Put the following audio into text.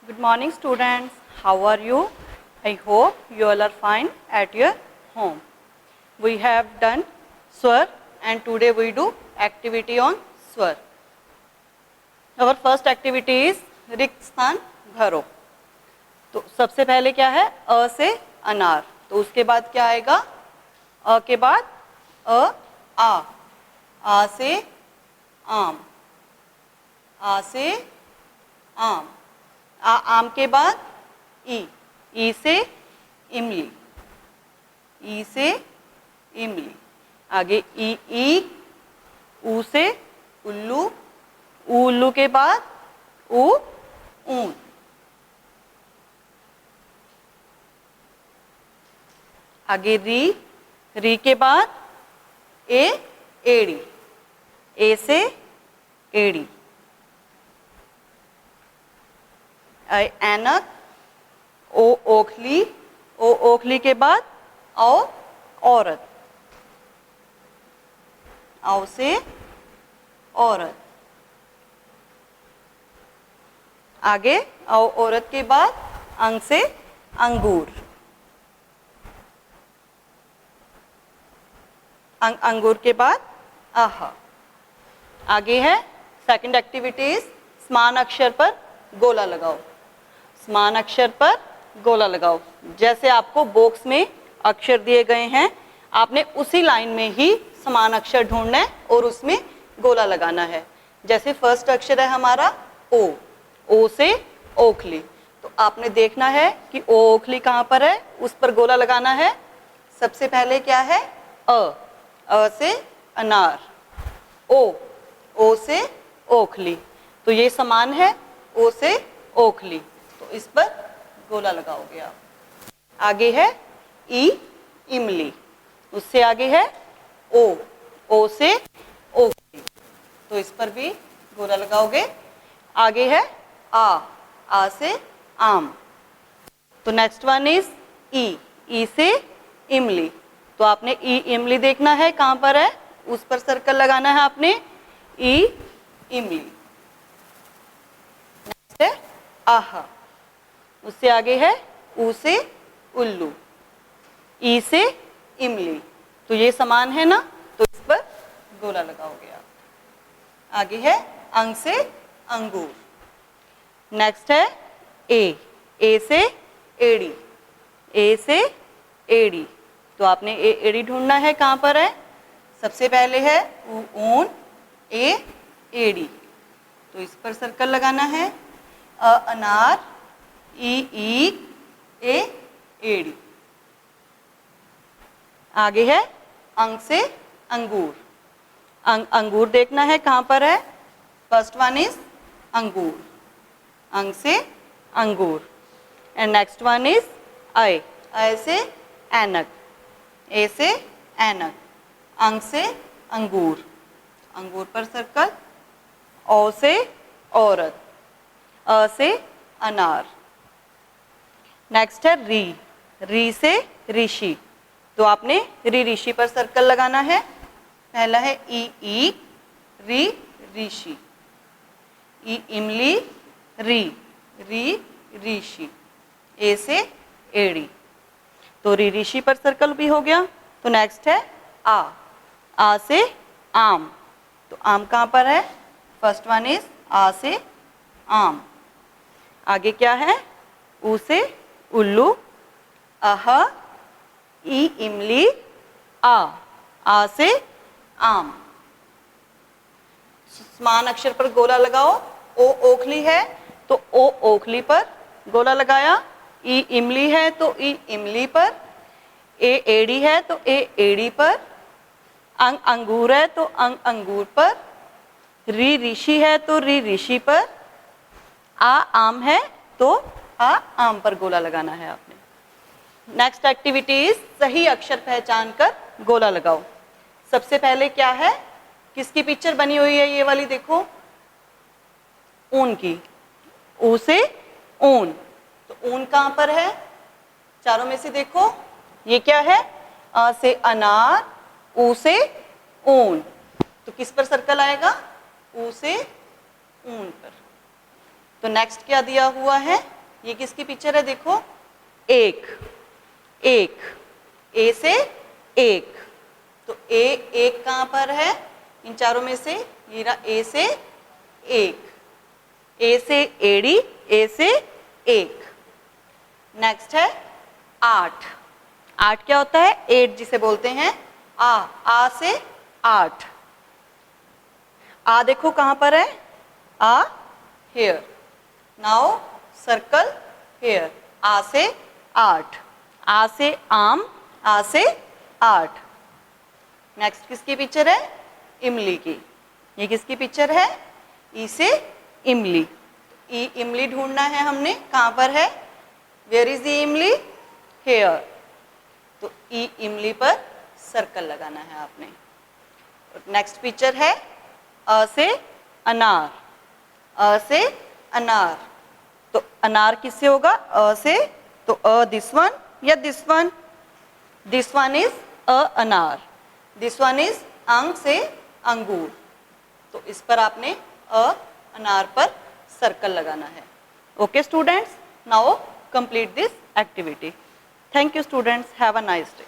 Good morning students. How are you? I hope you all are fine at your home. We have done swar and today we do activity on swar. Our first activity is रिक्त स्थान भरो. तो सबसे पहले क्या है अ से अनार. तो उसके बाद क्या आएगा अ के बाद आ से आम, आ से आम, आम के बाद ई से इमली, ई से इमली. आगे ई ऊ से उल्लू, उल्लू के बाद ऊन. आगे री के बाद एड़ी, ए से एड़ी. ऐनक, ओखली, ओखली के बाद औरत, औ से औरत. आगे औरत के बाद अंग से अंगूर, अंगूर के बाद आह. आगे है सेकंड एक्टिविटीज समान अक्षर पर गोला लगाओ. समान अक्षर पर गोला लगाओ. जैसे आपको बॉक्स में अक्षर दिए गए हैं आपने उसी लाइन में ही समान अक्षर ढूंढना है और उसमें गोला लगाना है. जैसे फर्स्ट अक्षर है हमारा ओ से ओखली. तो आपने देखना है कि ओखली कहाँ पर है, उस पर गोला लगाना है. सबसे पहले क्या है अ से अनार, ओ से ओखली. तो ये समान है ओ से ओखली. तो इस पर गोला लगाओगे आप. आगे है इमली, उससे आगे है ओ से ओखली. तो इस पर भी गोला लगाओगे. आगे है आ से आम. तो नेक्स्ट वन इज ई से इमली. तो आपने इमली देखना है कहाँ पर है, उस पर सर्कल लगाना है आपने. इमली. नेक्स्ट है आहा, उससे आगे है ऊ से उल्लू, ई से इमली. तो ये समान है ना, तो इस पर गोला लगाओगे आप. आगे है अंग से अंगूर. नेक्स्ट है ए से एड़ी, ए से एड़ी. तो आपने एड़ी ढूंढना है कहाँ पर है. सबसे पहले है ऊन, एड़ी. तो इस पर सर्कल लगाना है. अनार, एड़ी. आगे है अंग से अंगूर. अंगूर देखना है कहाँ पर है. फर्स्ट वन इज अंगूर, अंग से अंगूर. एंड नेक्स्ट वन इज ऐ से ऐनक, ए से ऐनक. अंग से अंगूर, अंगूर पर सर्कल. ओ से औरत, अ से अनार. नेक्स्ट है री से ऋषि. तो आपने ऋषि पर सर्कल लगाना है. पहला है ई ऋषि, इमली, ऋषि, ए से एड़ी. तो ऋषि पर सर्कल भी हो गया. तो नेक्स्ट है आ से आम. तो आम कहाँ पर है. फर्स्ट वन इज आ से आम. आगे क्या है ऊ से उल्लू, अह, इमली, आ से आम. समान अक्षर पर गोला लगाओ. ओखली है तो ओखली पर गोला लगाया. इमली है तो इमली पर. एड़ी है तो एड़ी पर. अंगूर है तो अंगूर पर. ऋषि है तो ऋषि पर. आम है तो आम पर गोला लगाना है आपने. नेक्स्ट एक्टिविटी इज सही अक्षर पहचान कर गोला लगाओ. सबसे पहले क्या है, किसकी पिक्चर बनी हुई है ये वाली देखो, ऊन की. ऊ से ऊन. तो ऊन कहाँ पर है, चारों में से देखो. ये क्या है, अ से अनार, ऊ से ऊन. तो किस पर सर्कल आएगा, ऊ से ऊन पर. तो नेक्स्ट क्या दिया हुआ है, ये किसकी पिक्चर है देखो, एक, एक, ए से एक, तो एक कहाँ पर है इन चारों में से, ये रहा ए से एक, ए से एड़ी, ए से एक। नेक्स्ट है 8, 8 क्या होता है, 8 जिसे बोलते हैं आ से 8, आ देखो कहां पर है, आ हेयर, नाउ सर्कल हेयर, आ से 8, आ से आम, आ से 8। नेक्स्ट किसकी पिक्चर है, इमली की, ये किसकी पिक्चर है, ई से इमली, ई इमली ढूंढना है हमने, कहां पर है, वेयर इज द इमली, हेयर, तो ई इमली पर सर्कल लगाना है आपने। नेक्स्ट पिक्चर है अ से अनार, अ से अनार, तो अनार किससे होगा, अ से, तो अ दिस वन या this one, this one is a अनार, दिस वन इज अंग से अंगूर, तो इस पर आपने अ अनार पर सर्कल लगाना है। Okay students, now complete this activity. Thank you students, have a nice day.